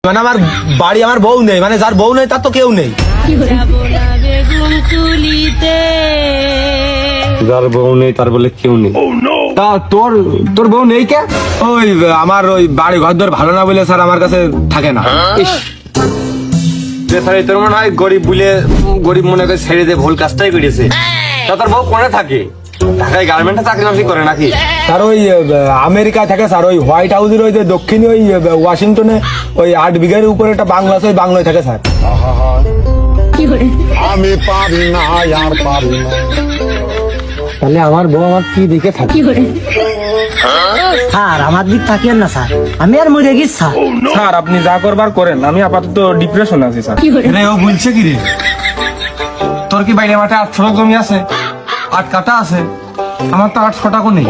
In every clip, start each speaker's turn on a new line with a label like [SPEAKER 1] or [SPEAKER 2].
[SPEAKER 1] মানে আমার বাড়ি আমার বউ নেই, মানে যার বউ নেই তার তো কেউ নেই।
[SPEAKER 2] যার বউ নেই তার বলে কেউ নেই। তা তোর তোর বউ নেই কে?
[SPEAKER 1] ওই আমার ওই বাড়ি ঘর দর ভালো না বলে স্যার আমার কাছে থাকে না।
[SPEAKER 2] ইস, যে স্যার তোর মনে হয় গরিব বলে গরিব মনে করে ছেড়ে দিয়ে ভুল কাজটাই করেছে। তা তোর বউ কোনে থাকে? ঢাকায় গার্মেন্টে চাকরি বাকরি করে নাকি?
[SPEAKER 1] স্যার ওই আমেরিকায় থাকে স্যার, ওই হোয়াইট হাউসের ওই যে দক্ষিণে ওই ওয়াশিংটনে ওই 8 বিঘার উপরে একটা বাংলা আছে, ওই বাংলায় থাকে স্যার।
[SPEAKER 3] আমি পারি না আর পারি না।
[SPEAKER 2] তাহলে আমার বউ আমার কি দিকে থাকে?
[SPEAKER 4] স্যার আমার দিক তাকিয়েন না স্যার, আমি আর মরে গেছি স্যার।
[SPEAKER 1] স্যার আপনি যা করবার করেন, আমি আপাতত ডিপ্রেশন আছি স্যার।
[SPEAKER 2] রে ও বলছে কি রে? তোর কি বাইরে মাঠে 8 ছটা জমি আছে, 8 কাটা আছে? আমার তো 8 ছটাকও নেই।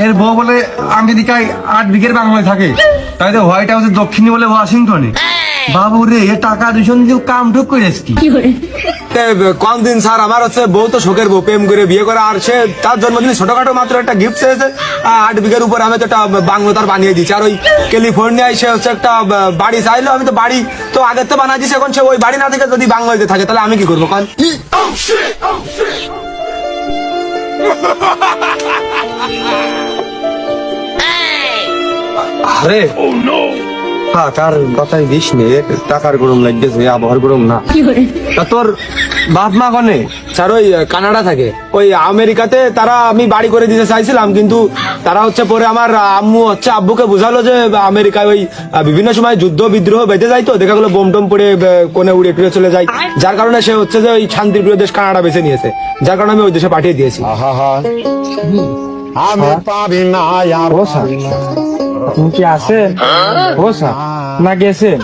[SPEAKER 2] এর বউ বলে আমেরিকায় 8 বিঘের বাংলায় থাকে, তাই তো হোয়াইট হাউসের দক্ষিণে বলে ওয়াশিংটনে। বাবু রে, এ টাকা দূষণ দিয়ে কাম ঠুক করেছ কি?
[SPEAKER 1] কোন দিন স্যার আমার হচ্ছে বউ তো শোকের বউ, প্রেম করে বিয়ে করে, আর সে তার জন্মদিনে ছোটখাটো মাত্র একটা গিফট চেয়েছে 8 বিঘার উপর। আমি তো একটা বাংলো তার বানিয়ে দিচ্ছি। আর ওই ক্যালিফোর্নিয়ায় সে হচ্ছে একটা বাড়ি চাইলো, আমি তো বাড়ি তো আগের তো বানিয়ে দিচ্ছি। এখন সে ওই বাড়ি না থেকে যদি বাংলাতে থাকে তাহলে আমি কি করবো কাল?
[SPEAKER 2] আরে টাকার কথাই দিস নে, টাকার গরম লাগতেছে, আবহাওয়ার গরম না। তা তোর বাপ মা কনে?
[SPEAKER 1] স্যার ওই কানাডা থাকে, ওই আমেরিকাতে তারা আমি বাড়ি করে দিতে চাইছিলাম, কিন্তু তারা হচ্ছে পরে আমার আম্মু হচ্ছে আব্বুকে বোঝালো যে আমেরিকায় ওই বিভিন্ন সময় যুদ্ধ বিদ্রোহ বেঁধে যায়, তো দেখা গেলো বোম টোম পড়ে কোনে উড়ে টুড়ে চলে যায়, যার কারণে সে হচ্ছে যে ওই শান্তিপ্রিয় দেশ কানাডা বেছে নিয়েছে, যার কারণে আমি ওই দেশে পাঠিয়ে দিয়েছি।
[SPEAKER 3] আমি পারি না আর পারি না।
[SPEAKER 2] আপনি কি আছেন? ও স্যার না গেছেন?